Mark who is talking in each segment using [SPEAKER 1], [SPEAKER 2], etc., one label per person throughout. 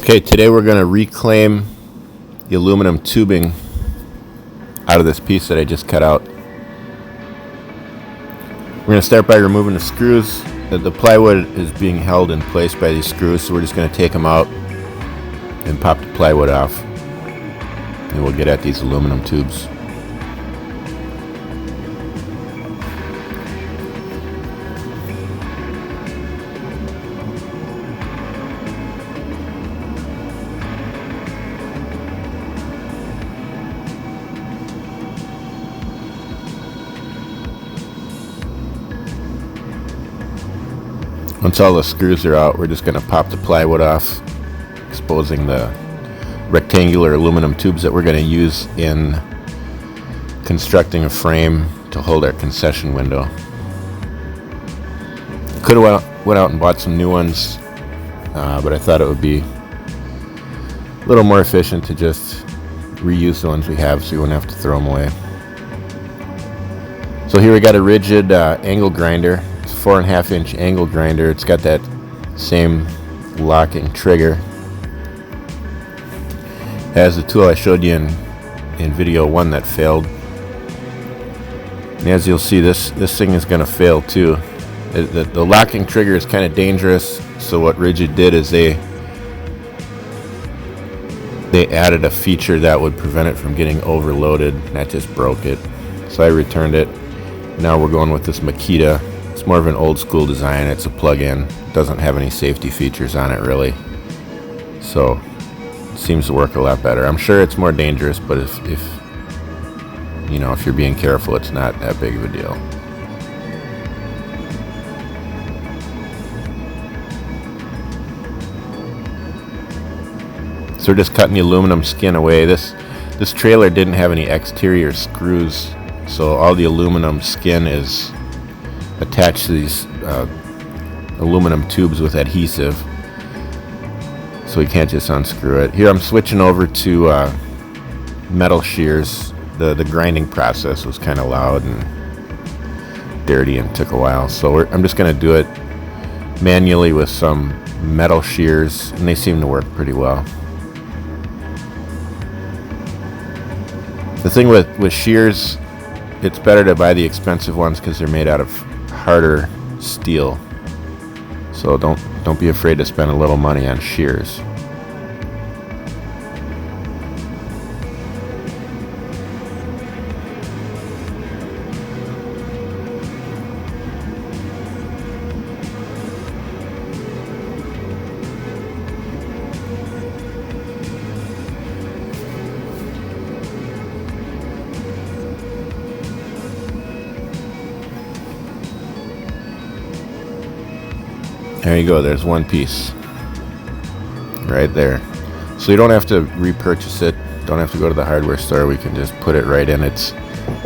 [SPEAKER 1] Okay, today we're going to reclaim the aluminum tubing out of this piece that I just cut out. We're going to start by removing the screws. The plywood is being held in place by these screws, so we're just going to take them out and pop the plywood off, and we'll get at these aluminum tubes. Once all the screws are out, we're just going to pop the plywood off, exposing the rectangular aluminum tubes that we're going to use in constructing a frame to hold our concession window. Could have went out and bought some new ones, but I thought it would be a little more efficient to just reuse the ones we have so you wouldn't have to throw them away. So here we got a rigid angle grinder. 4.5 inch angle grinder. It's got that same locking trigger. It has the tool I showed you in video 1 that failed. And as you'll see, this thing is going to fail too. The locking trigger is kind of dangerous, so what Rigid did is they added a feature that would prevent it from getting overloaded. That just broke it. So I returned it. Now we're going with this Makita. It's more of an old school design. It's a plug-in. Doesn't have any safety features on it really. So it seems to work a lot better. I'm sure it's more dangerous, but if you know, if you're being careful, it's not that big of a deal. So we're just cutting the aluminum skin away. This trailer didn't have any exterior screws, so all the aluminum skin is attached to these aluminum tubes with adhesive, so we can't just unscrew it. Here I'm switching over to metal shears. The grinding process was kind of loud and dirty and took a while, so I'm just going to do it manually with some metal shears, and they seem to work pretty well. The thing with shears, it's better to buy the expensive ones because they're made out of harder steel. So don't be afraid to spend a little money on shears. There you go, there's one piece right there. So you don't have to repurchase it, don't have to go to the hardware store. We can just put it right in. It's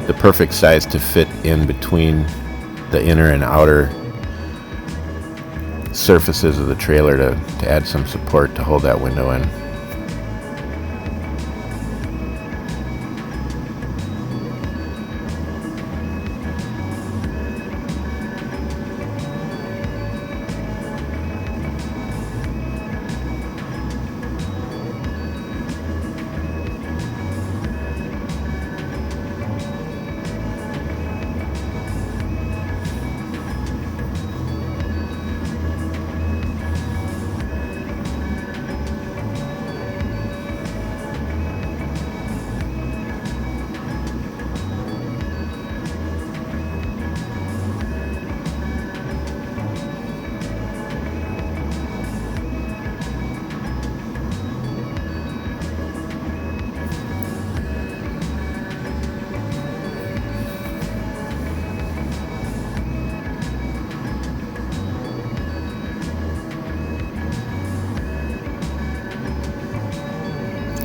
[SPEAKER 1] the perfect size to fit in between the inner and outer surfaces of the trailer to add some support to hold that window in.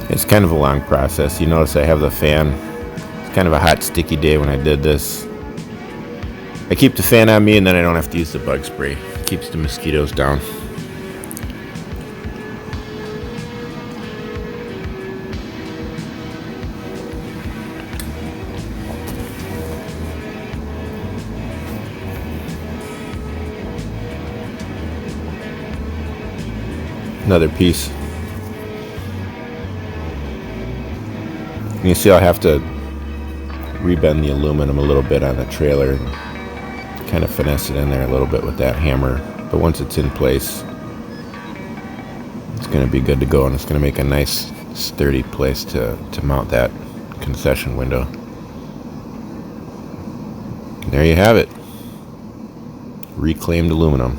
[SPEAKER 1] It's kind of a long process. You notice I have the fan. It's kind of a hot, sticky day when I did this. I keep the fan on me and then I don't have to use the bug spray. It keeps the mosquitoes down. another piece. You see, I'll have to rebend the aluminum a little bit on the trailer and kind of finesse it in there a little bit with that hammer. But once it's in place, it's going to be good to go, and it's going to make a nice sturdy place to mount that concession window. There you have it. Reclaimed aluminum.